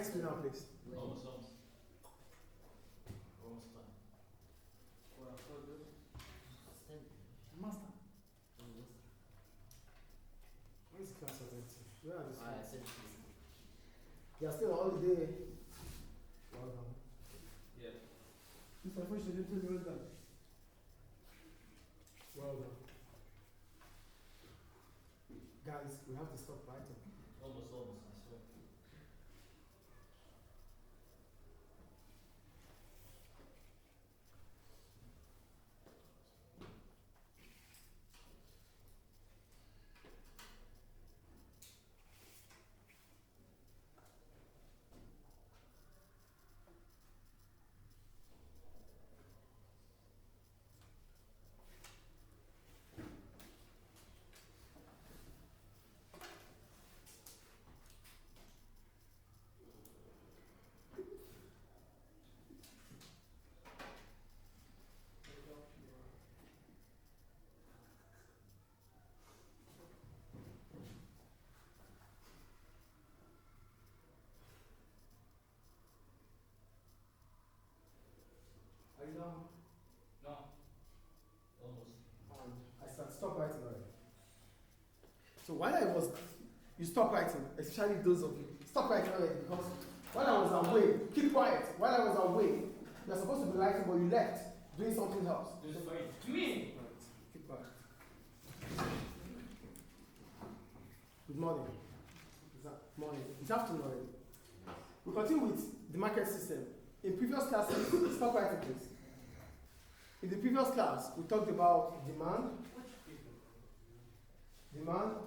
Next to now, please. Almost. Almost done. Master. Where is class attendant? Where are the students? They are still on holiday. Well done. Yeah. Mr. Fresh, you did well done. Well done. Guys, we have to stop writing. Almost, I swear. Are you done? No. Almost. I stop writing already. So while I was, you stop writing, especially those of you, stop writing already because while I was away, keep quiet. While I was away, you're supposed to be writing, but you left doing something else. This is fine. To me. Right. Keep quiet. Good morning. Morning. It's afternoon already. We continue with the market system. In previous classes, stop writing please. In the previous class, we talked about demand,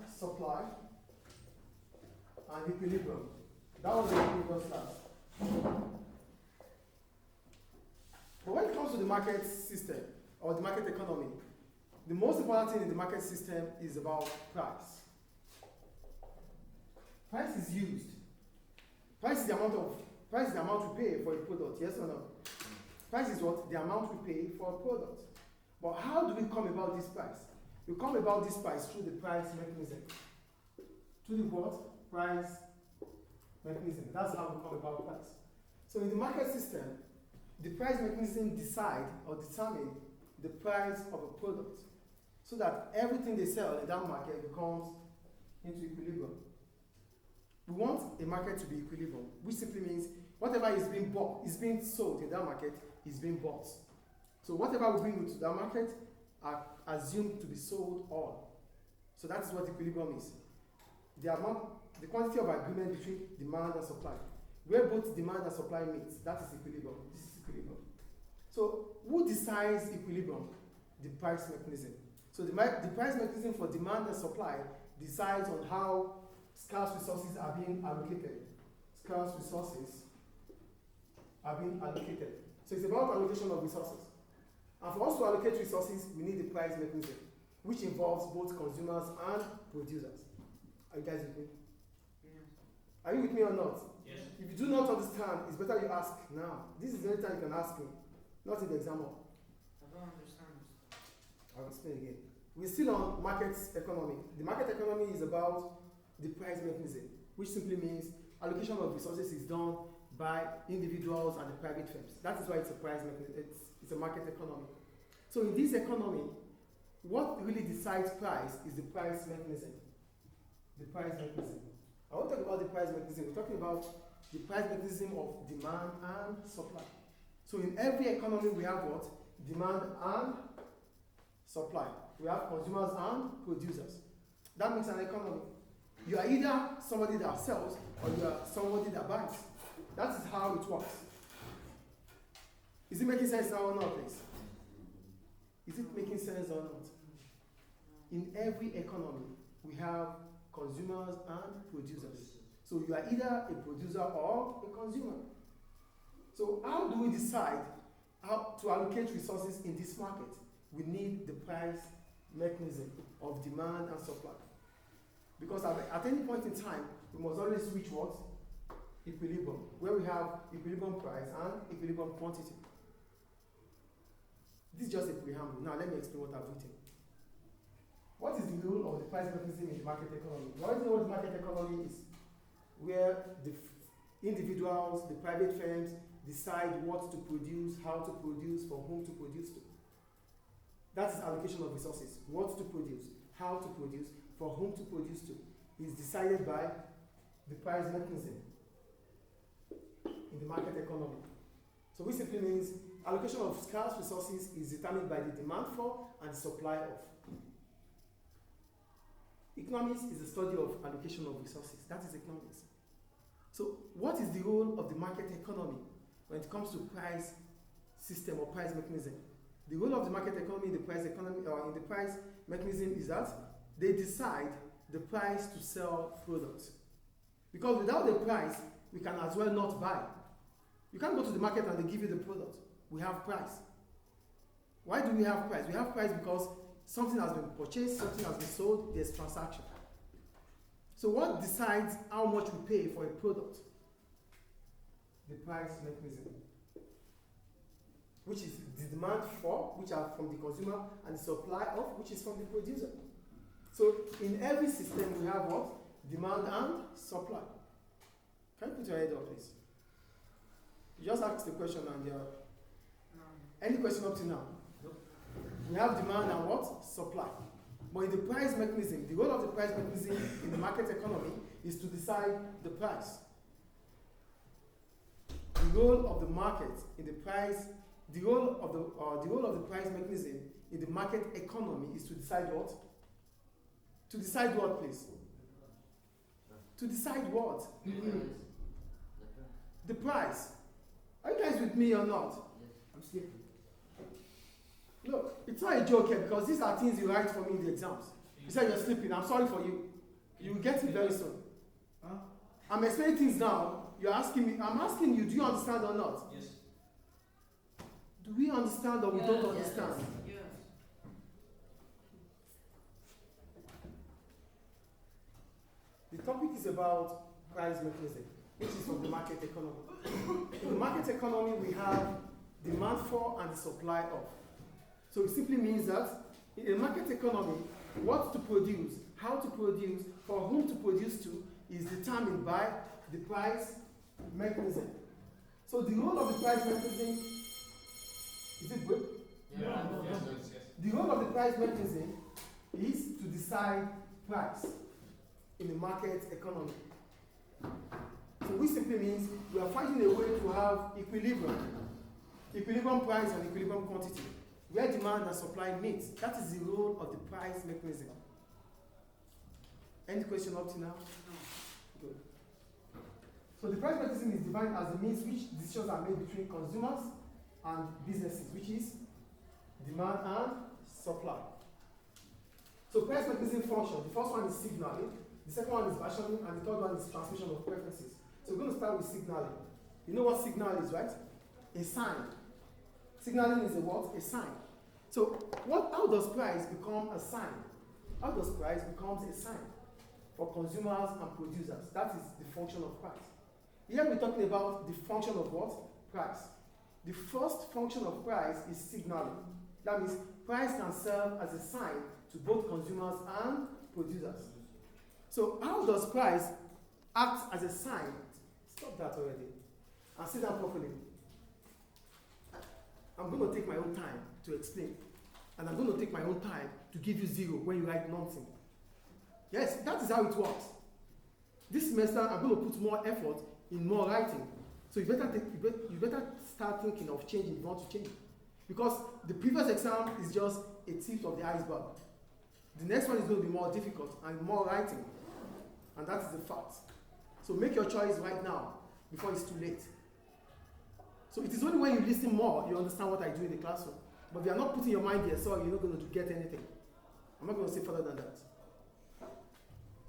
supply, and equilibrium. That was the previous class. But when it comes to the market system or the market economy, the most important thing in the market system is about price. Price is used. Price is the amount we pay for a product, yes or no? Price is what? The amount we pay for a product. But how do we come about this price? We come about this price through the price mechanism. Through the what? Price mechanism. That's how we come about price. So in the market system, the price mechanism decide or determine the price of a product so that everything they sell in that market comes into equilibrium. We want a market to be equilibrium, which simply means whatever is being bought, is being sold in that market, is being bought. So whatever we bring into that market are assumed to be sold all. So that is what equilibrium is. The quantity of agreement between demand and supply. Where both demand and supply meet, that is equilibrium. This is equilibrium. So who decides equilibrium? The price mechanism. So the price mechanism for demand and supply decides on how scarce resources are being allocated. Scarce resources are being allocated. So it's about allocation of resources. And for us to allocate resources, we need the price mechanism, which involves both consumers and producers. Are you guys with me? Yes. Are you with me or not? Yes. If you do not understand, it's better you ask now. This is the only time you can ask me, not in the exam hall. I don't understand. I'll explain again. We're still on market economy. The market economy is about the price mechanism, which simply means allocation of resources is done by individuals and the private firms. That is why it's a price mechanism. It's a market economy. So in this economy, what really decides price is the price mechanism. The price mechanism. I won't talk about the price mechanism. We're talking about the price mechanism of demand and supply. So in every economy, we have what? Demand and supply. We have consumers and producers. That makes an economy. You are either somebody that sells or you are somebody that buys. That is how it works. Is it making sense now or not, please? Is it making sense or not? In every economy, we have consumers and producers. So you are either a producer or a consumer. So how do we decide how to allocate resources in this market? We need the price mechanism of demand and supply. Because at any point in time, we must always reach what? Equilibrium, where we have equilibrium price and equilibrium quantity. This is just a preamble. Now let me explain what I've written. What is the role of the price mechanism in the market economy? You already know what the market economy is, where the individuals, the private firms decide what to produce, how to produce, for whom to produce to. That is allocation of resources. What to produce, how to produce, for whom to produce to, is decided by the price mechanism in the market economy. So which simply means allocation of scarce resources is determined by the demand for and the supply of. Economics is the study of allocation of resources. That is economics. So what is the role of the market economy when it comes to price system or price mechanism? The role of the market economy in the price economy or in the price mechanism is that they decide the price to sell products. Because without the price, we can as well not buy. You can't go to the market and they give you the product. We have price. Why do we have price? We have price because something has been purchased, something has been sold, there's transaction. So what decides how much we pay for a product? The price mechanism, which is the demand for, which are from the consumer, and the supply of, which is from the producer. So in every system we have what? Demand and supply. Can you put your head up, please? You just ask the question and any question up to now? We have demand and what? Supply. But in the price mechanism, the role of the price mechanism in the market economy is to decide the price. The role of the market in the price, the role of the price mechanism in the market economy is to decide what? To decide what, please? To decide what? The price. Are you guys with me or not? I'm sleeping. Look, it's not a joke here because these are things you write for me in the exams. You said you're sleeping. I'm sorry for you. You will get it very soon. Huh? I'm explaining things now. You're asking me. I'm asking you, do you understand or not? Yes. Do we understand or we don't understand? Yes. The topic is about price mechanism, which is from the market economy. In the market economy, we have demand for and the supply of. So it simply means that in a market economy, what to produce, how to produce, for whom to produce to, is determined by the price mechanism. So the role of the price mechanism, is it good? Yeah. Yes. The role of the price mechanism is to decide price in the market economy. So which simply means we are finding a way to have equilibrium price and equilibrium quantity, where demand and supply meet. That is the role of the price mechanism. Any question up to now? Good. So the price mechanism is defined as the means which decisions are made between consumers and businesses, which is demand and supply. So price mechanism function, the first one is signaling, the second one is rationing, and the third one is transmission of preferences. So we're going to start with signaling. You know what signal is, right? A sign. Signaling is a what? A sign. So how does price become a sign? How does price becomes a sign for consumers and producers? That is the function of price. Here we're talking about the function of what? Price. The first function of price is signaling. That means price can serve as a sign to both consumers and producers. So how does price act as a sign? Stop that already. And sit down properly. I'm going to take my own time to explain. And I'm going to take my own time to give you zero when you write nothing. Yes, that is how it works. This semester, I'm going to put more effort in more writing. So you better start thinking of changing if you want to change. Because the previous exam is just a tip of the iceberg. The next one is going to be more difficult and more writing. And that is the fact. So make your choice right now before it's too late. So it is only when you listen more you understand what I do in the classroom. But if you are not putting your mind there, so you're not going to get anything. I'm not going to say further than that.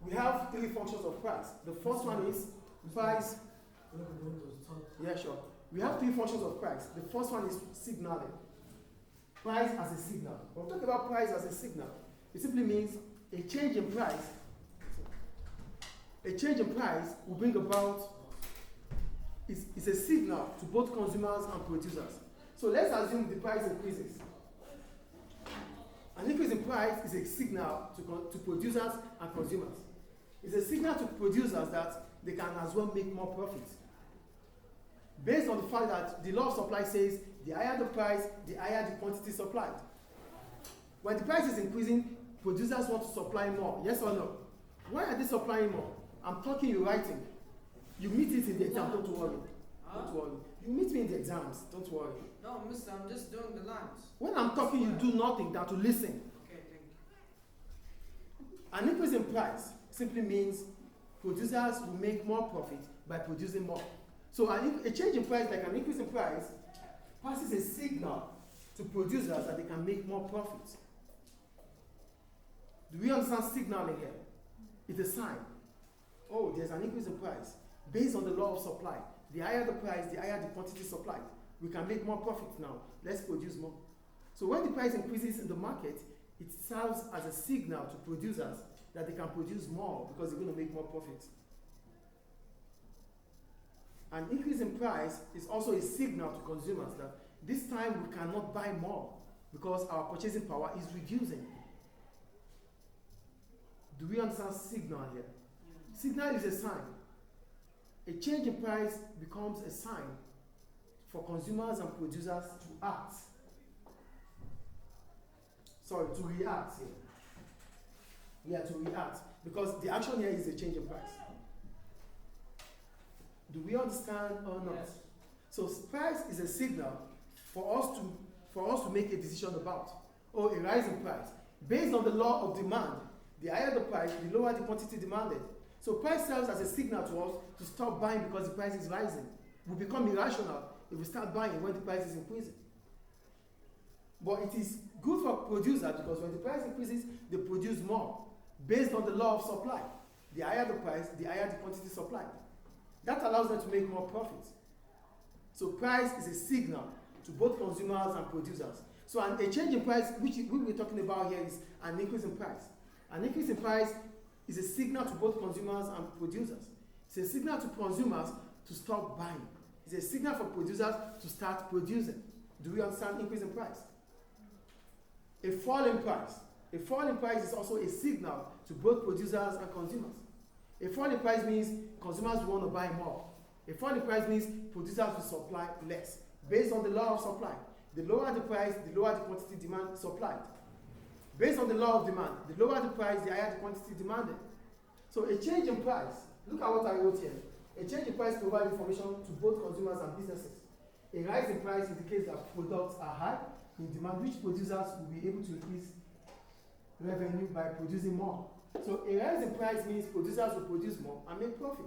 We have three functions of price. The first one is price. Yeah, sure. We have three functions of price. The first one is signaling. Price as a signal. When we talk about price as a signal, it simply means a change in price. A change in price will bring about, it's a signal to both consumers and producers. So let's assume the price increases. An increase in price is a signal to producers and consumers. It's a signal to producers that they can as well make more profit. Based on the fact that the law of supply says the higher the price, the higher the quantity supplied. When the price is increasing, producers want to supply more. Yes or no? Why are they supplying more? I'm talking, you writing. You meet it in the exam, don't worry. Don't worry. You meet me in the exams, don't worry. No, mister, I'm just doing the lines. When I'm talking, you do nothing than to listen. Okay, thank you. An increase in price simply means producers will make more profit by producing more. So a change in price, like an increase in price, passes a signal to producers that they can make more profit. Do we understand signaling here? It's a sign. Oh, there's an increase in price based on the law of supply. The higher the price, the higher the quantity supplied. We can make more profit now. Let's produce more. So when the price increases in the market, it serves as a signal to producers that they can produce more because they're going to make more profit. An increase in price is also a signal to consumers that this time we cannot buy more because our purchasing power is reducing. Do we understand signal here? Signal is a sign. A change in price becomes a sign for consumers and producers to act. Sorry, to react here. Yeah, to react. Because the action here is a change in price. Do we understand or not? Yes. So price is a signal for us to make a decision about, or a rise in price. Based on the law of demand, the higher the price, the lower the quantity demanded. So price serves as a signal to us to stop buying because the price is rising. We become irrational if we start buying when the price is increasing. But it is good for producers because when the price increases, they produce more based on the law of supply. The higher the price, the higher the quantity supplied. That allows them to make more profit. So price is a signal to both consumers and producers. So a change in price, which we're talking about here, is an increase in price. An increase in price is a signal to both consumers and producers. It's a signal to consumers to stop buying. It's a signal for producers to start producing. Do we understand increase in price? A fall in price. A fall in price is also a signal to both producers and consumers. A fall in price means consumers want to buy more. A fall in price means producers will supply less, based on the law of supply. The lower the price, the lower the quantity demand supplied. Based on the law of demand, the lower the price, the higher the quantity demanded. So a change in price, look at what I wrote here. A change in price provides information to both consumers and businesses. A rise in price indicates that products are high in demand, which producers will be able to increase revenue by producing more. So a rise in price means producers will produce more and make profit.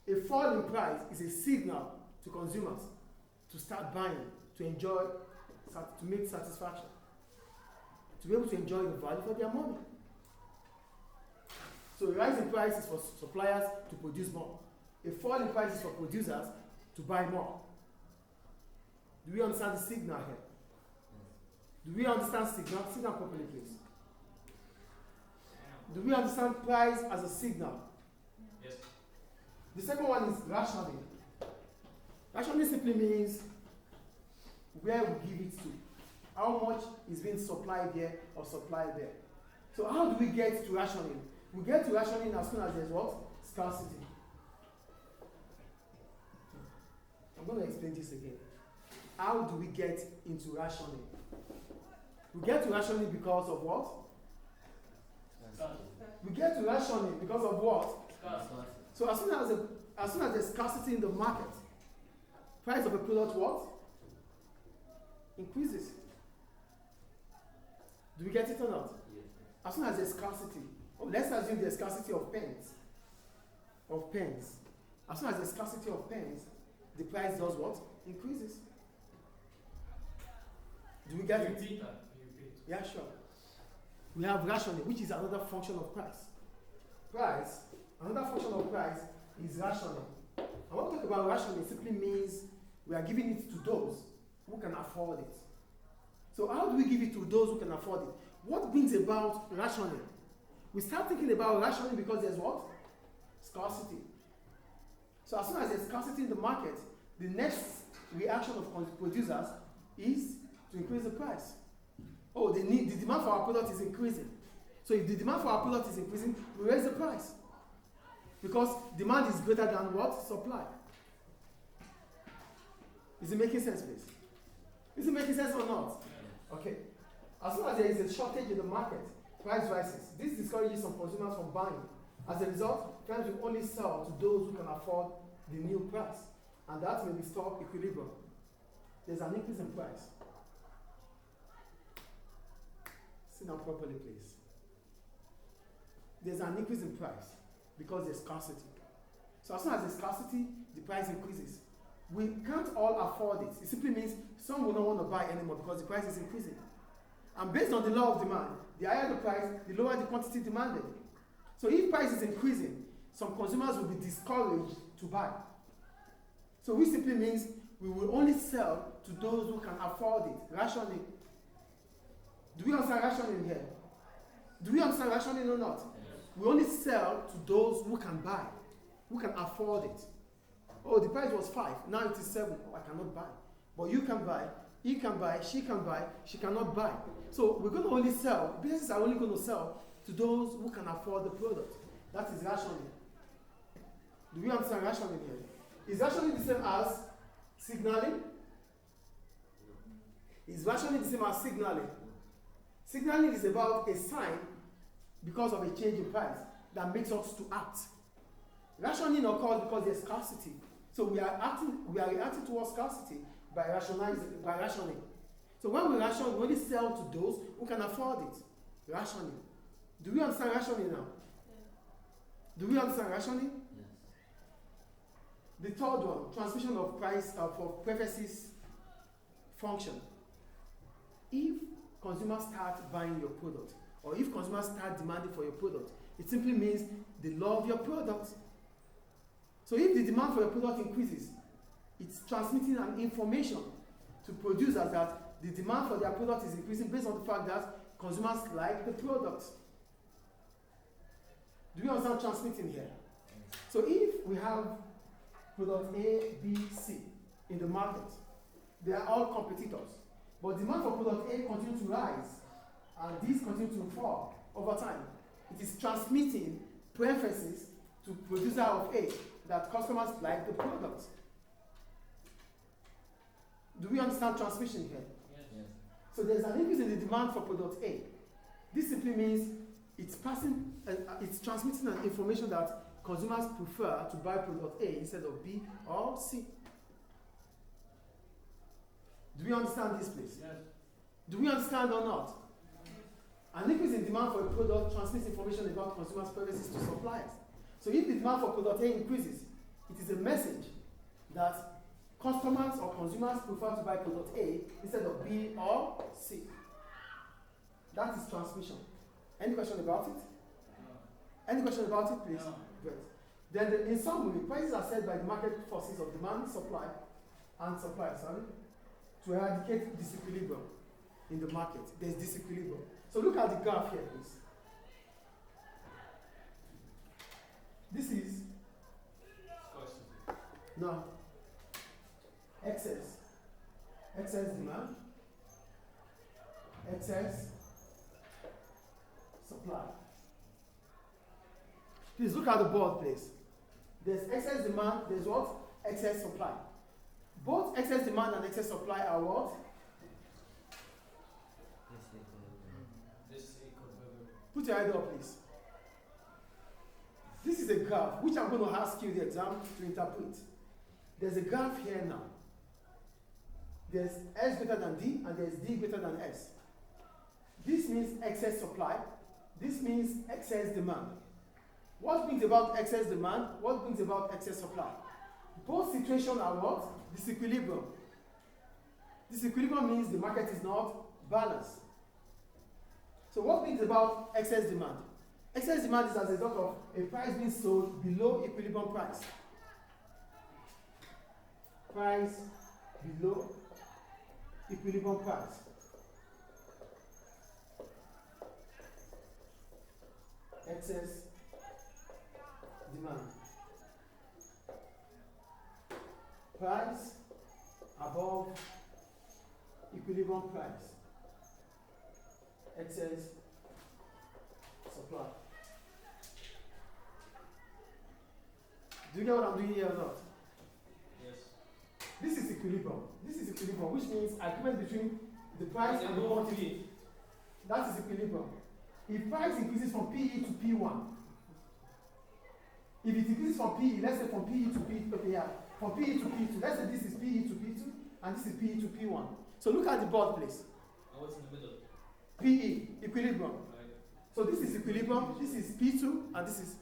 A fall in price is a signal to consumers to start buying, to enjoy, to make satisfaction, to be able to enjoy the value for their money. So a rise in price is for suppliers to produce more. A fall in price is for producers to buy more. Do we understand the signal here? Do we understand signal? Signal properly, please. Do we understand price as a signal? Yes. The second one is rationing. Rationing simply means where we give it to. How much is being supplied there or supplied there. So how do we get to rationing? We get to rationing as soon as there's what? Scarcity. I'm going to explain this again. How do we get into rationing? We get to rationing because of what? We get to rationing because of what? So as soon as there's scarcity in the market, price of a product what? Increases. Do we get it or not? Yes. As soon as there's scarcity, let's assume there's scarcity of pens. Of pens. As soon as there's scarcity of pens, the price does what? Increases. Do we get it? Repeat that. Repeat. Yeah, sure. We have rationing, which is another function of price. Another function of price is rationing. And when we talk about rationing, it simply means we are giving it to those who can afford it. So how do we give it to those who can afford it? What brings about rationing? We start thinking about rationing because there's what? Scarcity. So as soon as there's scarcity in the market, the next reaction of producers is to increase the price. Oh, the demand for our product is increasing. So if the demand for our product is increasing, we raise the price. Because demand is greater than what? Supply. Is it making sense, please? Is it making sense or not? Okay. As soon as there is a shortage in the market, price rises. This discourages some consumers from buying. As a result, firms will only sell to those who can afford the new price, and that may disturb equilibrium. There's an increase in price. Sit down properly, please. There's an increase in price because there's scarcity. So as soon as there's scarcity, the price increases. We can't all afford it. It simply means some will not want to buy anymore because the price is increasing. And based on the law of demand, the higher the price, the lower the quantity demanded. So if price is increasing, some consumers will be discouraged to buy. So which simply means we will only sell to those who can afford it. Rationing. Do we understand rationing here? Do we understand rationing or not? We only sell to those who can buy, who can afford it. Oh, the price was 5, now it is 7. Oh, I cannot buy. But you can buy, he can buy, she cannot buy. So we're going to only sell, businesses are only going to sell to those who can afford the product. That is rationing. Do we understand rationing here? Is rationing the same as signaling? Is rationing the same as signaling? Signaling is about a sign because of a change in price that makes us to act. Rationing occurs because there's scarcity. So we are reacting towards scarcity by rationing. So when we ration, we only sell to those who can afford it. Rationing. Do we understand rationing now? Do we understand rationing? Yes. The third one, transmission of price for preferences function. If consumers start buying your product, or if consumers start demanding for your product, it simply means they love your product. So if the demand for your product increases, it's transmitting an information to producers that the demand for their product is increasing based on the fact that consumers like the product. Do you understand transmitting here? So if we have product A, B, C in the market, they are all competitors. But demand for product A continues to rise, and these continue to fall over time. It is transmitting preferences to producer of A that customers like the product. Do we understand transmission here? Yes. So there's an increase in the demand for product A. This simply means it's transmitting an information that consumers prefer to buy product A instead of B or C. Do we understand this, please? Yes. Do we understand or not? An increase in demand for a product transmits information about consumers' preferences to suppliers. So if the demand for product A increases, it is a message that customers or consumers prefer to buy product A instead of B or C. That is transmission. Any question about it? No. Any question about it, please? No. Great. Then in summary, prices are set by the market forces of demand, supply, to eradicate disequilibrium in the market. There's disequilibrium. So look at the graph here, please. This is Scarcity. now excess demand, excess supply. Please look at the board, please. There's excess demand, there's what? Excess supply. Both excess demand and excess supply are what? This equilibrium. Put your head up, please. This is a graph, which I'm going to ask you the exam to interpret. There's a graph here now. There's S greater than D, and there's D greater than S. This means excess supply. This means excess demand. What brings about excess demand? What brings about excess supply? Both situations are what? Disequilibrium. Disequilibrium means the market is not balanced. So what brings about excess demand? Excess demand is as a result of a price being sold below equilibrium price. Price below equilibrium price. Excess demand. Price above equilibrium price. Excess supply. Do you get what I'm doing here or not? Yes. This is equilibrium. This is equilibrium, which means agreement between the price and the quantity. That is equilibrium. If price increases from PE to P1, if it increases from PE, let's say from PE to P2, okay, yeah, from PE to P2, let's say this is PE to P2, and this is PE to P1. So look at the board, please. And what's in the middle? PE, equilibrium. Right. So this is equilibrium, this is P2, and this is,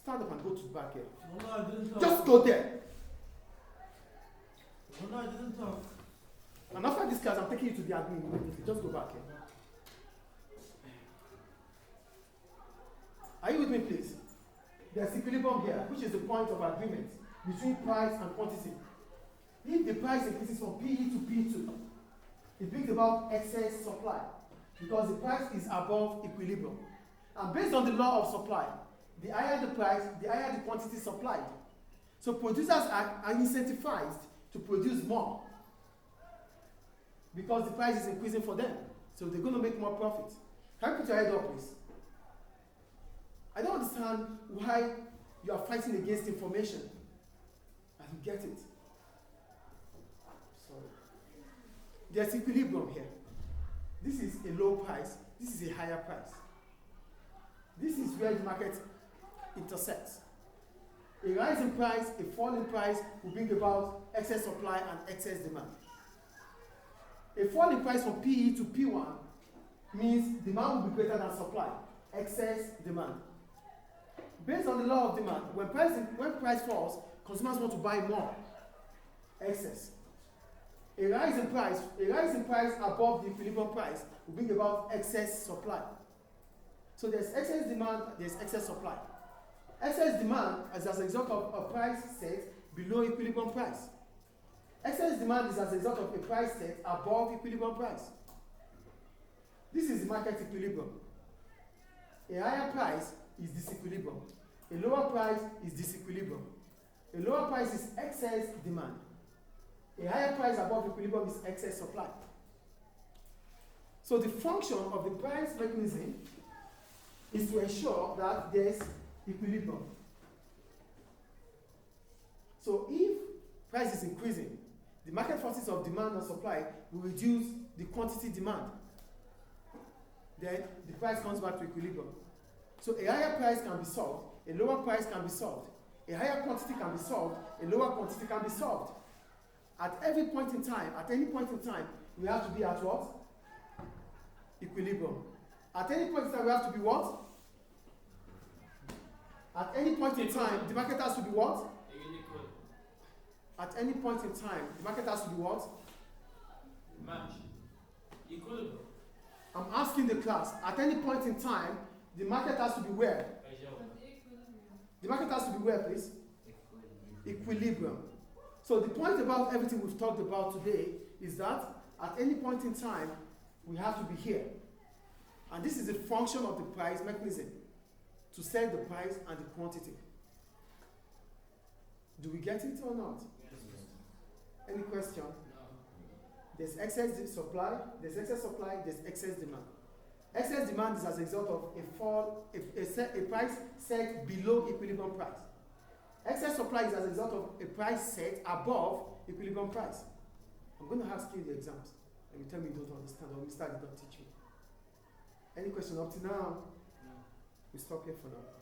stand up and go to the back here. No, I didn't talk. Just go there. No, I didn't talk. And after this class, I'm taking you to the admin immediately. Just go back here. Are you with me, please? There's equilibrium here, which is the point of agreement between price and quantity. If the price increases from PE to P2, it brings about excess supply because the price is above equilibrium. And based on the law of supply, the higher the price, the higher the quantity supplied. So producers are incentivized to produce more because the price is increasing for them. So they're going to make more profit. Can you put your head up, please? I don't understand why you are fighting against information. I don't get it. Sorry. There's equilibrium here. This is a low price. This is a higher price. This is where the market intersects. A rise in price, a fall in price will bring about excess supply and excess demand. A fall in price from PE to P1 means demand will be greater than supply, excess demand. Based on the law of demand, when price falls, consumers want to buy more, excess. A rise in price above the equilibrium price will bring about excess supply. So there's excess demand, there's excess supply. Excess demand is as a result of a price set below equilibrium price. Excess demand is as a result of a price set above equilibrium price. This is the market equilibrium. A higher price is disequilibrium. A lower price is disequilibrium. A lower price is excess demand. A higher price above equilibrium is excess supply. So the function of the price mechanism is to ensure that there's equilibrium. So if price is increasing, the market forces of demand and supply will reduce the quantity demand. Then the price comes back to equilibrium. So a higher price can be solved, a lower price can be solved. A higher quantity can be solved, a lower quantity can be solved. At every point in time, at any point in time, we have to be at what? Equilibrium. At any point in time, we have to be what? At any point in time, the market has to be what? Equal. At any point in time, the market has to be what? Match. Equilibrium. I'm asking the class, at any point in time, the market has to be where? The market has to be where, please? Equilibrium. So the point about everything we've talked about today is that at any point in time, we have to be here. And this is the function of the price mechanism, to set the price and the quantity. Do we get it or not? Yes. Any question? No. There's excess supply, there's excess demand. Excess demand is as a result of a price set below equilibrium price. Excess supply is as a result of a price set above equilibrium price. I'm going to ask you the exams, and you tell me you don't understand, or Mr. did not teach you. Any question up to now? No. We stop here for now.